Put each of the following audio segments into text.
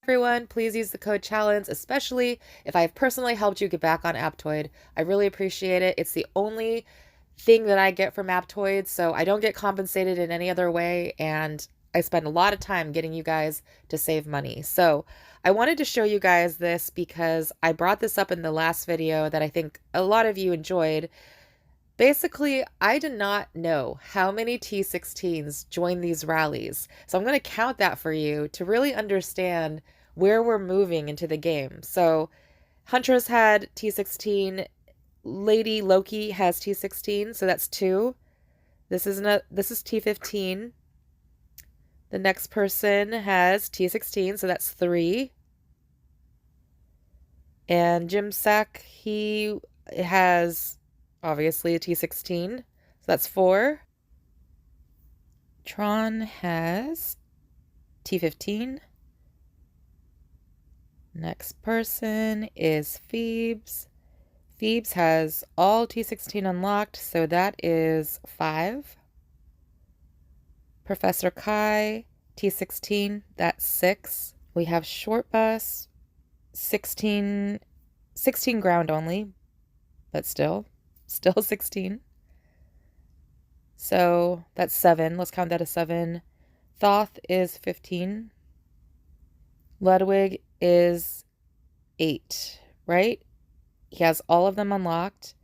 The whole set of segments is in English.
Everyone, please use the code Chalons, especially if I've personally helped you get back on Aptoid. I really appreciate it. It's the only thing that I get from Aptoid, so I don't get compensated in any other way, and I spend a lot of time getting you guys to save money. So I wanted to show you guys this because I brought this up in the last video that I think a lot of you enjoyed. Basically, I did not know how many T16s joined these rallies, so I'm going to count that for you to really understand where we're moving into the game. So, Huntress had T16, Lady Loki has T16, so that's 2. This is T15. The next person has T16, so that's 3. And Jimsack, he has obviously a T16, so that's 4. Tron has T15. Next person is Phoebes. Phoebes has all T16 unlocked, so that is 5. Professor Kai, T16, that's 6. We have Short Bus, 16 ground only, but still 16. So that's 7. Let's count that as 7. Thoth is 15. Ludwig is 8, right? He has all of them unlocked.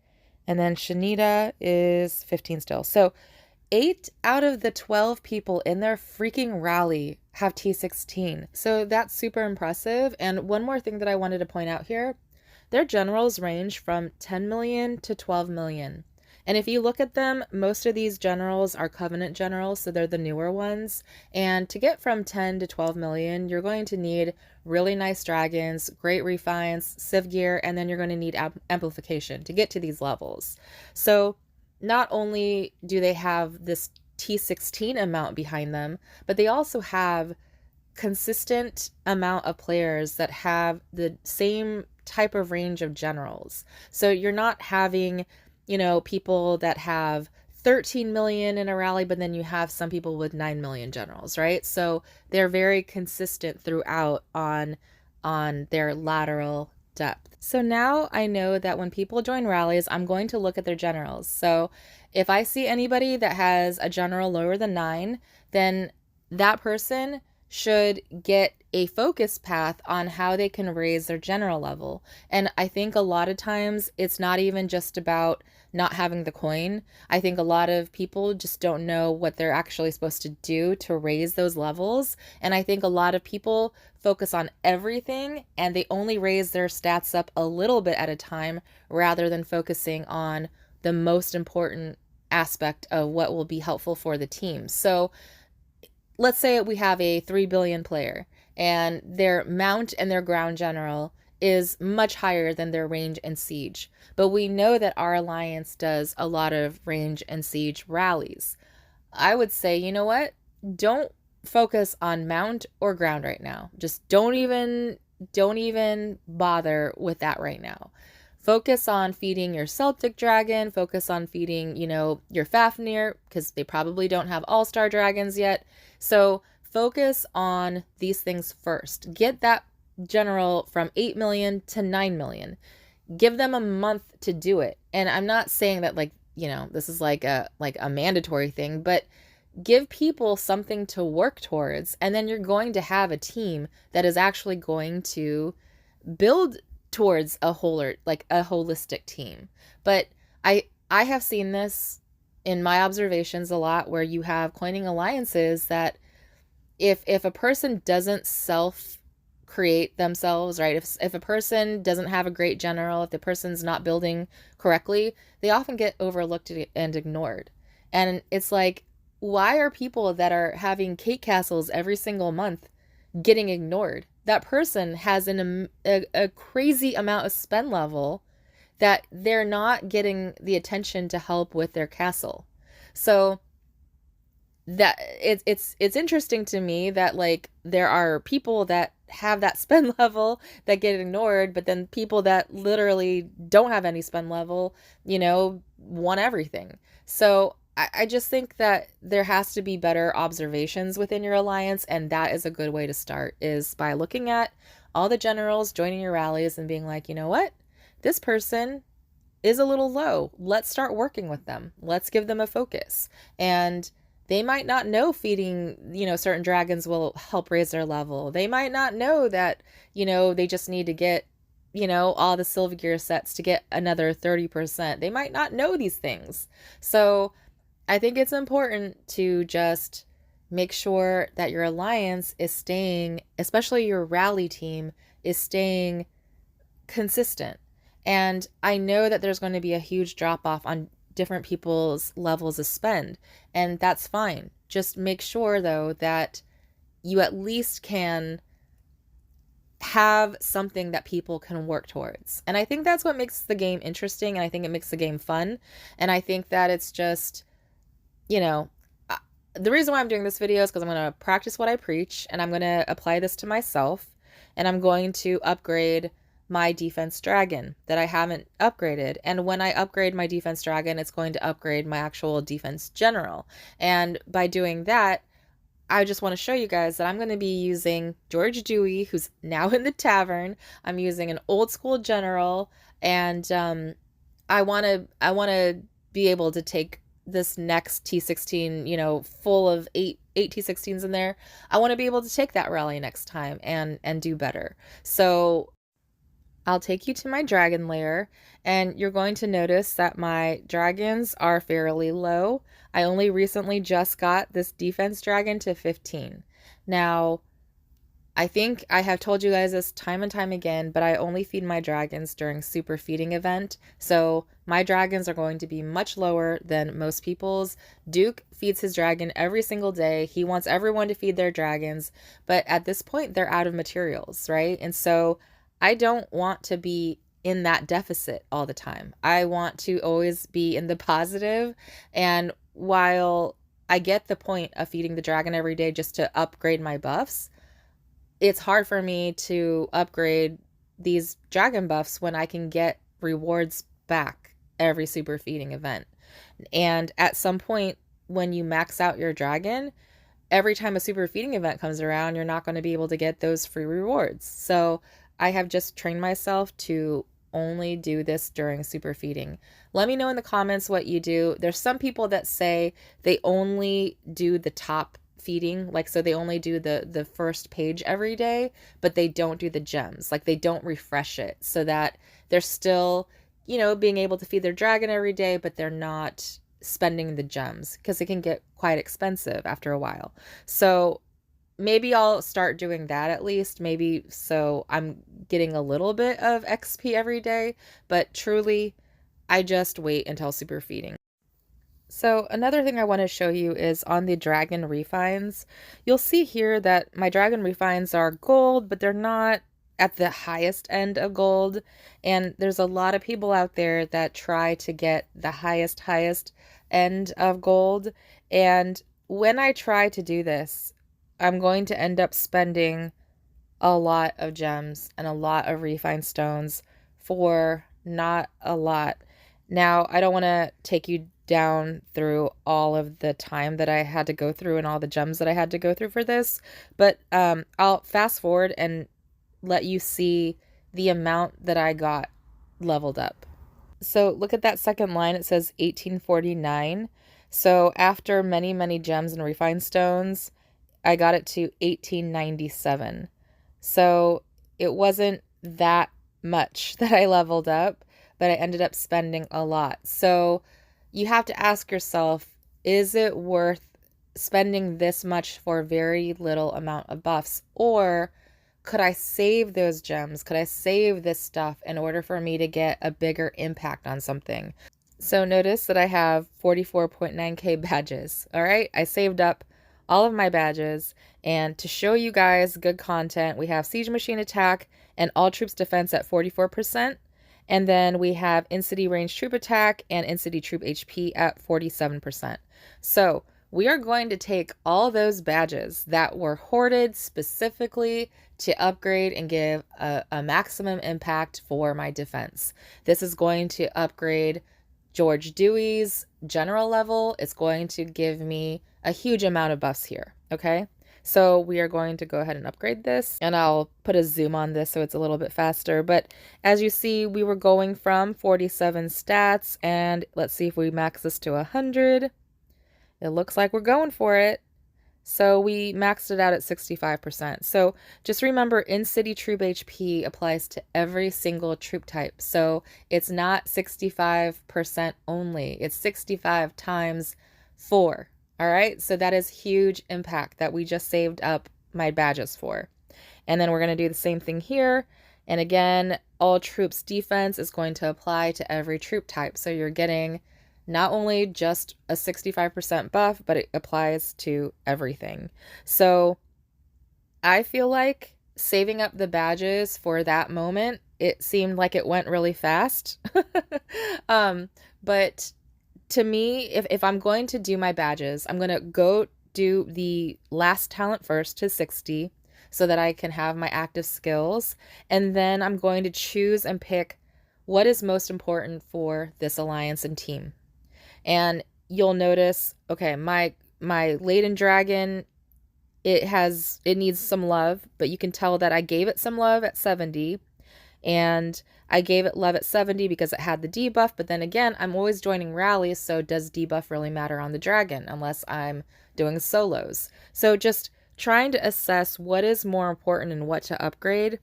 And then Shanita is 15 still. So 8 out of the 12 people in their freaking rally have T16. So that's super impressive. And one more thing that I wanted to point out here, their generals range from 10 million to 12 million. And if you look at them, most of these generals are Covenant generals, so they're the newer ones. And to get from 10 to 12 million, you're going to need really nice dragons, great refines, civ gear, and then you're going to need amplification to get to these levels. So not only do they have this T16 amount behind them, but they also have consistent amount of players that have the same type of range of generals. So you're not having, people that have 13 million in a rally, but then you have some people with 9 million generals, right? So they're very consistent throughout on their lateral depth. So now I know that when people join rallies, I'm going to look at their generals. So if I see anybody that has a general lower than 9, then that person should get a focus path on how they can raise their general level. And I think a lot of times it's not even just about not having the coin. I think a lot of people just don't know what they're actually supposed to do to raise those levels. And I think a lot of people focus on everything and they only raise their stats up a little bit at a time rather than focusing on the most important aspect of what will be helpful for the team. So let's say we have a 3 billion player and their mount and their ground general is much higher than their range and siege. But we know that our alliance does a lot of range and siege rallies. I would say, you know what? Don't focus on mount or ground right now. Just don't even bother with that right now. Focus on feeding your Celtic dragon, focus on feeding, your Fafnir, because they probably don't have all-star dragons yet. So focus on these things first. Get that general from 8 million to 9 million. Give them a month to do it. And I'm not saying that this is like a mandatory thing, but give people something to work towards, and then you're going to have a team that is actually going to build towards a holistic team. But I have seen this in my observations a lot, where you have coining alliances that if a person doesn't self-create themselves, right? If a person doesn't have a great general, if the person's not building correctly, they often get overlooked and ignored. And it's like, why are people that are having Kate castles every single month getting ignored? That person has a crazy amount of spend level that they're not getting the attention to help with their castle. So that it's interesting to me that there are people that have that spend level that get ignored, but then people that literally don't have any spend level, want everything. So I just think that there has to be better observations within your alliance, and that is a good way to start, is by looking at all the generals joining your rallies and being like, you know what? This person is a little low. Let's start working with them. Let's give them a focus. And they might not know feeding, certain dragons will help raise their level. They might not know that, they just need to get, all the Silver Gear sets to get another 30%. They might not know these things. So I think it's important to just make sure that your alliance is staying, especially your rally team, is staying consistent. And I know that there's going to be a huge drop off on different people's levels of spend, and that's fine. Just make sure, though, that you at least can have something that people can work towards. And I think that's what makes the game interesting, and I think it makes the game fun. And I think that it's just, the reason why I'm doing this video is because I'm going to practice what I preach, and I'm going to apply this to myself, and I'm going to upgrade my defense dragon that I haven't upgraded. And when I upgrade my defense dragon, it's going to upgrade my actual defense general. And by doing that, I just want to show you guys that I'm going to be using George Dewey, who's now in the tavern. I'm using an old school general, and I want to be able to take this next T16, full of eight T16s in there. I want to be able to take that rally next time and do better. So I'll take you to my dragon lair, and you're going to notice that my dragons are fairly low. I only recently just got this defense dragon to 15. Now, I think I have told you guys this time and time again, but I only feed my dragons during super feeding event. So my dragons are going to be much lower than most people's. Duke feeds his dragon every single day. He wants everyone to feed their dragons, but at this point they're out of materials, right? And so I don't want to be in that deficit all the time. I want to always be in the positive. And while I get the point of feeding the dragon every day just to upgrade my buffs, it's hard for me to upgrade these dragon buffs when I can get rewards back every super feeding event. And at some point, when you max out your dragon, every time a super feeding event comes around, you're not going to be able to get those free rewards. So I have just trained myself to only do this during super feeding. Let me know in the comments what you do. There's some people that say they only do the top feeding, like, so they only do the first page every day, but they don't do the gems. Like, they don't refresh it, so that they're still, being able to feed their dragon every day, but they're not spending the gems, because it can get quite expensive after a while. So maybe I'll start doing that at least, maybe so I'm getting a little bit of XP every day, but truly, I just wait until super feeding. So another thing I want to show you is on the dragon refines. You'll see here that my dragon refines are gold, but they're not at the highest end of gold. And there's a lot of people out there that try to get the highest end of gold. And when I try to do this, I'm going to end up spending a lot of gems and a lot of refined stones for not a lot. Now, I don't want to take you down through all of the time that I had to go through and all the gems that I had to go through for this, but I'll fast forward and let you see the amount that I got leveled up. So look at that second line. It says 1849. So after many, many gems and refined stones, I got it to 1897. So it wasn't that much that I leveled up, but I ended up spending a lot. So you have to ask yourself, is it worth spending this much for very little amount of buffs? Or could I save those gems? Could I save this stuff in order for me to get a bigger impact on something? So notice that I have 44.9k badges. All right, I saved up all of my badges, and to show you guys good content, we have Siege Machine Attack and All Troops Defense at 44%, and then we have In-City Range Troop Attack and In-City Troop HP at 47%. So we are going to take all those badges that were hoarded specifically to upgrade and give a maximum impact for my defense. This is going to upgrade George Dewey's general level, it's going to give me a huge amount of buffs here, okay? So we are going to go ahead and upgrade this, and I'll put a zoom on this so it's a little bit faster. But as you see, we were going from 47 stats, and let's see if we max this to 100. It looks like we're going for it. So we maxed it out at 65%. So just remember, in-city troop HP applies to every single troop type. So it's not 65% only. It's 65 times 4. All right? So that is huge impact that we just saved up my badges for. And then we're going to do the same thing here. And again, all troops defense is going to apply to every troop type. So you're getting not only just a 65% buff, but it applies to everything. So I feel like saving up the badges for that moment, it seemed like it went really fast. But to me, if I'm going to do my badges, I'm going to go do the last talent first to 60 so that I can have my active skills. And then I'm going to choose and pick what is most important for this alliance and team. And you'll notice, okay, my Laden Dragon, it needs some love, but you can tell that I gave it some love at 70, and I gave it love at 70 because it had the debuff. But then again, I'm always joining rallies, so does debuff really matter on the dragon unless I'm doing solos? So just trying to assess what is more important and what to upgrade.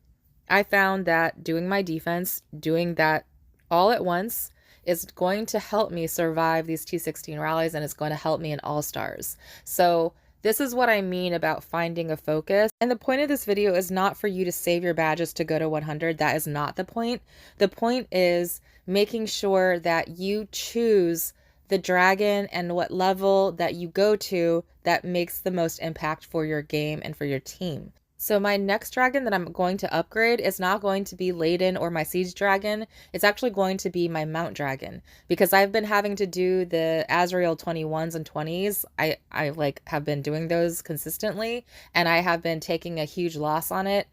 I found that doing my defense, doing that all at once, is going to help me survive these T16 rallies, and it's going to help me in All-Stars. So this is what I mean about finding a focus. And the point of this video is not for you to save your badges to go to 100. That is not the point. The point is making sure that you choose the dragon and what level that you go to that makes the most impact for your game and for your team. So my next dragon that I'm going to upgrade is not going to be Laden or my siege dragon. It's actually going to be my mount dragon, because I've been having to do the Azrael 21s and 20s. I like have been doing those consistently, and I have been taking a huge loss on it.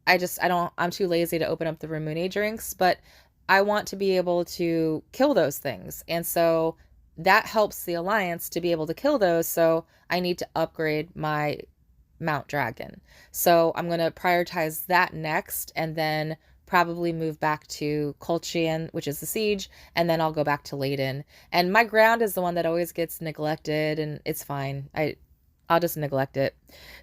I'm too lazy to open up the Ramune drinks, but I want to be able to kill those things. And so that helps the alliance to be able to kill those. So I need to upgrade my Mount Dragon. So I'm going to prioritize that next, and then probably move back to Colchian, which is the siege, and then I'll go back to Laden. And my ground is the one that always gets neglected, and it's fine. I'll just neglect it.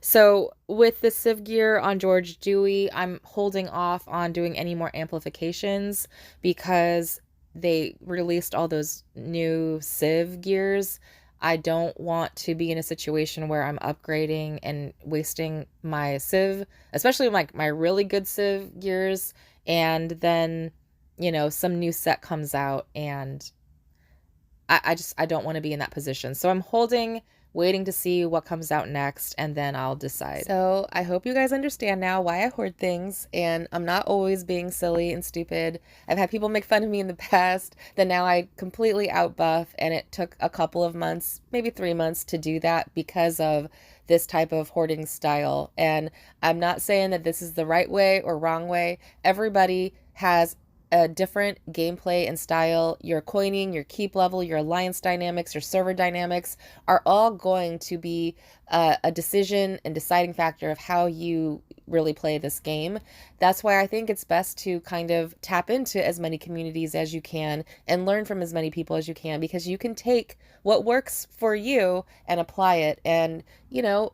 So with the Civ gear on George Dewey, I'm holding off on doing any more amplifications because they released all those new Civ gears. I don't want to be in a situation where I'm upgrading and wasting my Civ, especially my really good Civ gears, and then, some new set comes out, and I don't want to be in that position. So I'm holding, waiting to see what comes out next, and then I'll decide. So I hope you guys understand now why I hoard things, and I'm not always being silly and stupid. I've had people make fun of me in the past that now I completely outbuff, and it took a couple of months, maybe 3 months, to do that because of this type of hoarding style. And I'm not saying that this is the right way or wrong way. Everybody has a different gameplay and style. Your coining, your keep level, your alliance dynamics, your server dynamics are all going to be a decision and deciding factor of how you really play this game. That's why I think it's best to kind of tap into as many communities as you can and learn from as many people as you can, because you can take what works for you and apply it, and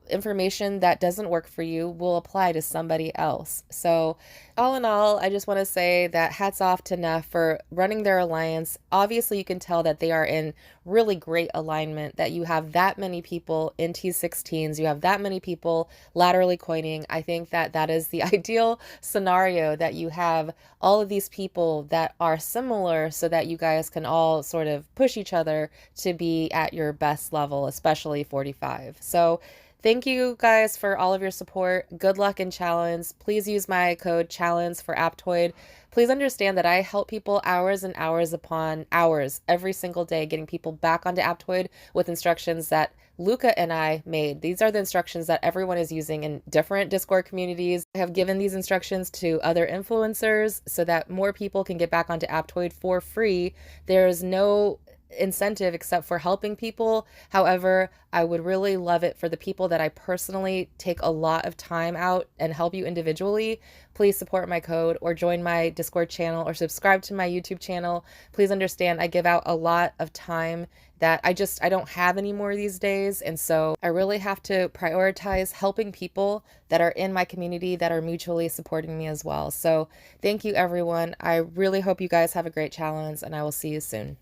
information that doesn't work for you will apply to somebody else. So all in all, I just want to say that hats off to Neff for running their alliance. Obviously you can tell that they are in really great alignment, that you have that many people in T16s, you have that many people laterally coining. I think that is the ideal scenario, that you have all of these people that are similar so that you guys can all sort of push each other to be at your best level, especially 45. So thank you guys for all of your support. Good luck in Chalons. Please use my code Chalons for Aptoid. Please understand that I help people hours and hours upon hours every single day getting people back onto Aptoid with instructions that Luca and I made. These are the instructions that everyone is using in different Discord communities. I have given these instructions to other influencers so that more people can get back onto Aptoid for free. There is no incentive except for helping people. However, I would really love it for the people that I personally take a lot of time out and help you individually. Please support my code or join my Discord channel or subscribe to my YouTube channel. Please understand I give out a lot of time that I don't have anymore these days. And so I really have to prioritize helping people that are in my community that are mutually supporting me as well. So thank you, everyone. I really hope you guys have a great challenge, and I will see you soon.